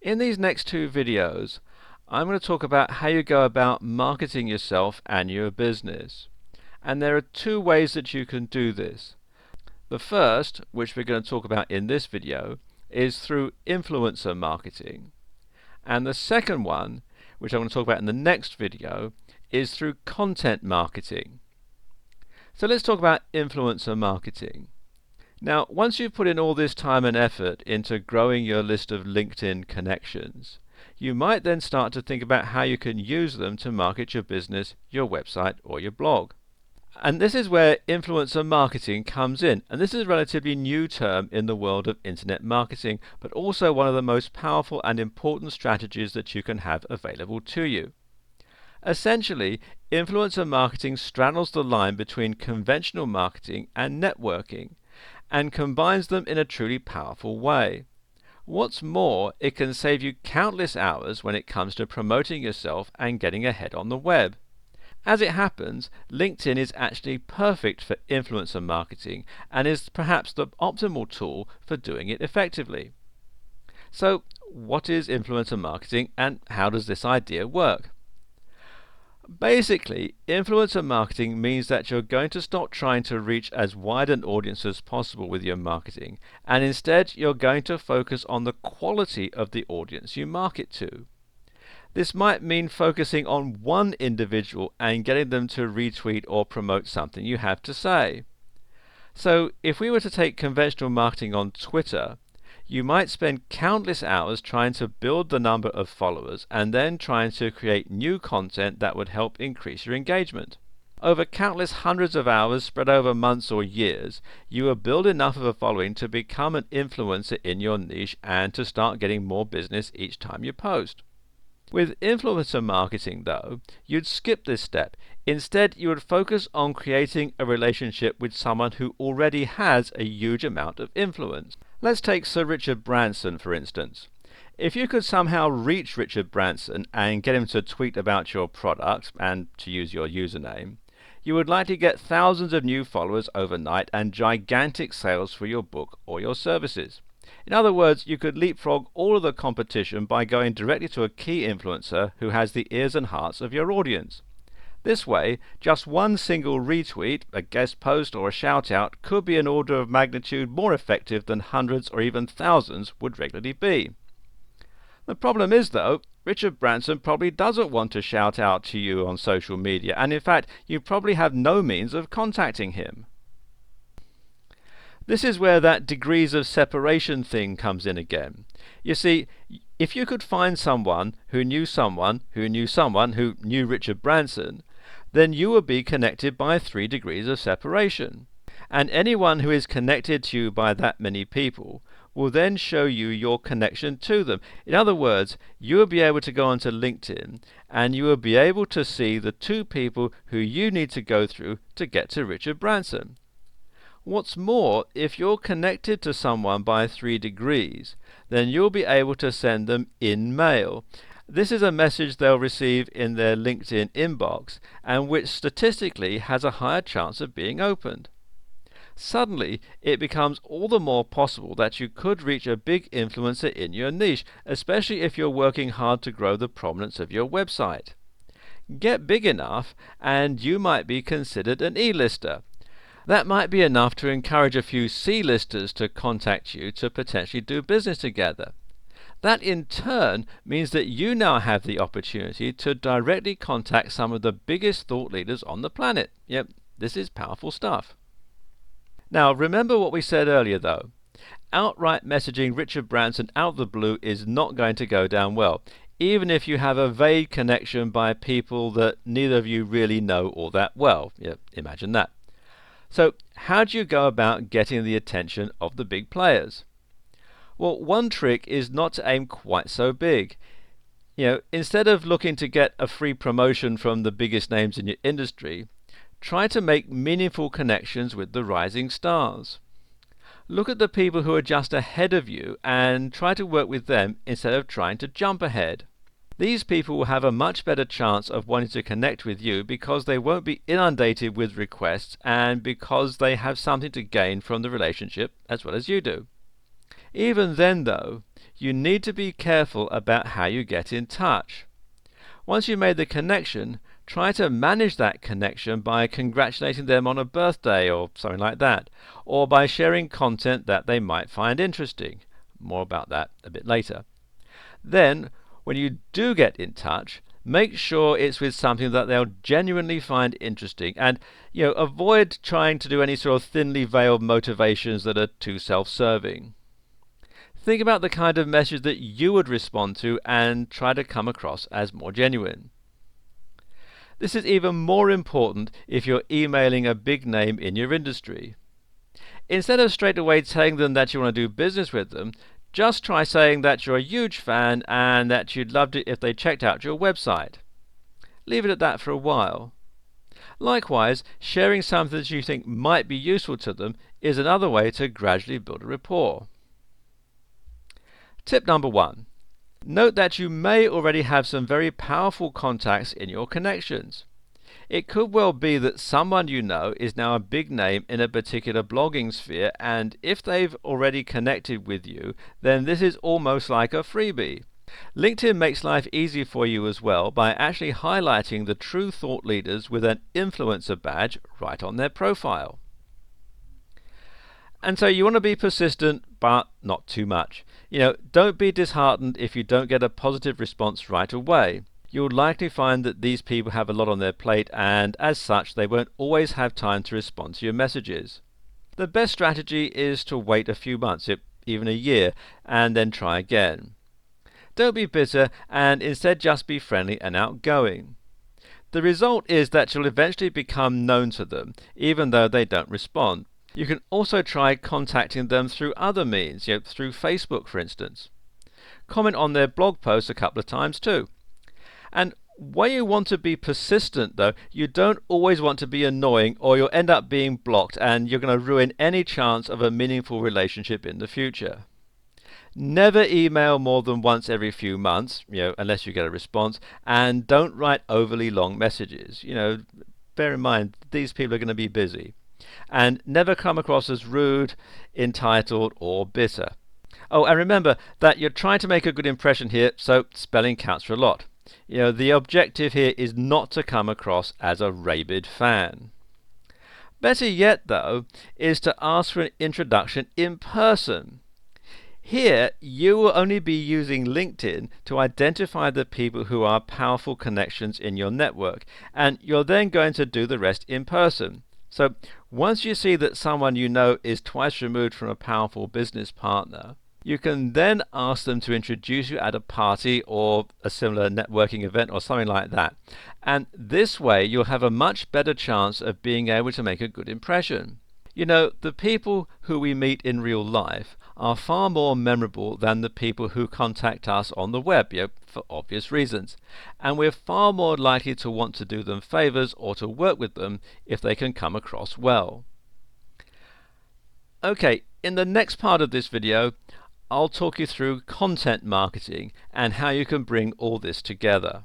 In these next two videos, I'm going to talk about how you go about marketing yourself and your business. And there are two ways that you can do this. The first, which we're going to talk about in this video, is through influencer marketing. And the second one, which I'm going to talk about in the next video, is through content marketing. So let's talk about influencer marketing. Now, once you've put in all this time and effort into growing your list of LinkedIn connections, you might then start to think about how you can use them to market your business, your website, or your blog. And this is where influencer marketing comes in. And this is a relatively new term in the world of internet marketing, but also one of the most powerful and important strategies that you can have available to you. Essentially, influencer marketing straddles the line between conventional marketing and networking, and combines them in a truly powerful way. What's more, it can save you countless hours when it comes to promoting yourself and getting ahead on the web. As it happens, LinkedIn is actually perfect for influencer marketing and is perhaps the optimal tool for doing it effectively. So, what is influencer marketing and how does this idea work? Basically, influencer marketing means that you're going to stop trying to reach as wide an audience as possible with your marketing, and instead you're going to focus on the quality of the audience you market to. This might mean focusing on one individual and getting them to retweet or promote something you have to say. So, if we were to take conventional marketing on Twitter, you might spend countless hours trying to build the number of followers and then trying to create new content that would help increase your engagement. Over countless hundreds of hours spread over months or years, you will build enough of a following to become an influencer in your niche and to start getting more business each time you post. With influencer marketing, though, you'd skip this step. Instead, you would focus on creating a relationship with someone who already has a huge amount of influence. Let's take Sir Richard Branson, for instance. If you could somehow reach Richard Branson and get him to tweet about your product and to use your username, you would likely get thousands of new followers overnight and gigantic sales for your book or your services. In other words, you could leapfrog all of the competition by going directly to a key influencer who has the ears and hearts of your audience. This way, just one single retweet, a guest post, or a shout-out could be an order of magnitude more effective than hundreds or even thousands would regularly be. The problem is, though, Richard Branson probably doesn't want to shout out to you on social media, and in fact, you probably have no means of contacting him. This is where that degrees of separation thing comes in again. You see, if you could find someone who knew someone who knew someone who knew Richard Branson, then you would be connected by 3 degrees of separation. And anyone who is connected to you by that many people will then show you your connection to them. In other words, you will be able to go onto LinkedIn and you will be able to see the 2 people who you need to go through to get to Richard Branson. What's more, if you're connected to someone by 3 degrees, then you'll be able to send them in-mail. This is a message they'll receive in their LinkedIn inbox, and which statistically has a higher chance of being opened. Suddenly, it becomes all the more possible that you could reach a big influencer in your niche, especially if you're working hard to grow the prominence of your website. Get big enough, and you might be considered an E-lister. That might be enough to encourage a few C-listers to contact you to potentially do business together. That in turn means that you now have the opportunity to directly contact some of the biggest thought leaders on the planet. Yep, this is powerful stuff. Now remember what we said earlier though. Outright messaging Richard Branson out of the blue is not going to go down well, even if you have a vague connection by people that neither of you really know all that well. Yep, imagine that. So how do you go about getting the attention of the big players? Well, one trick is not to aim quite so big. Instead of looking to get a free promotion from the biggest names in your industry, try to make meaningful connections with the rising stars. Look at the people who are just ahead of you and try to work with them instead of trying to jump ahead. These people will have a much better chance of wanting to connect with you because they won't be inundated with requests and because they have something to gain from the relationship as well as you do. Even then, though, you need to be careful about how you get in touch. Once you've made the connection, try to manage that connection by congratulating them on a birthday or something like that, or by sharing content that they might find interesting. More about that a bit later. Then, when you do get in touch, make sure it's with something that they'll genuinely find interesting, and avoid trying to do any sort of thinly veiled motivations that are too self-serving. Think about the kind of message that you would respond to and try to come across as more genuine. This is even more important if you're emailing a big name in your industry. Instead of straight away telling them that you want to do business with them, just try saying that you're a huge fan and that you'd love it if they checked out your website. Leave it at that for a while. Likewise, sharing something that you think might be useful to them is another way to gradually build a rapport. Tip number 1. Note that you may already have some very powerful contacts in your connections. It could well be that someone you know is now a big name in a particular blogging sphere, and if they've already connected with you, then this is almost like a freebie. LinkedIn makes life easy for you as well by actually highlighting the true thought leaders with an influencer badge right on their profile. And so you want to be persistent, but not too much. Don't be disheartened if you don't get a positive response right away. You'll likely find that these people have a lot on their plate, and as such they won't always have time to respond to your messages. The best strategy is to wait a few months, even a year, and then try again. Don't be bitter, and instead just be friendly and outgoing. The result is that you'll eventually become known to them, even though they don't respond. You can also try contacting them through other means, through Facebook for instance. Comment on their blog posts a couple of times too. And when you want to be persistent though, you don't always want to be annoying, or you'll end up being blocked and you're going to ruin any chance of a meaningful relationship in the future. Never email more than once every few months, unless you get a response, and don't write overly long messages. Bear in mind, these people are going to be busy. And never come across as rude, entitled, or bitter. Oh, and remember that you're trying to make a good impression here, so spelling counts for a lot. The objective here is not to come across as a rabid fan. Better yet, though, is to ask for an introduction in person. Here, you will only be using LinkedIn to identify the people who are powerful connections in your network, and you're then going to do the rest in person. So once you see that someone you know is twice removed from a powerful business partner, you can then ask them to introduce you at a party or a similar networking event or something like that. And this way you'll have a much better chance of being able to make a good impression. The people who we meet in real life are far more memorable than the people who contact us on the web, for obvious reasons. And we're far more likely to want to do them favors or to work with them if they can come across well. Okay, in the next part of this video, I'll talk you through content marketing and how you can bring all this together.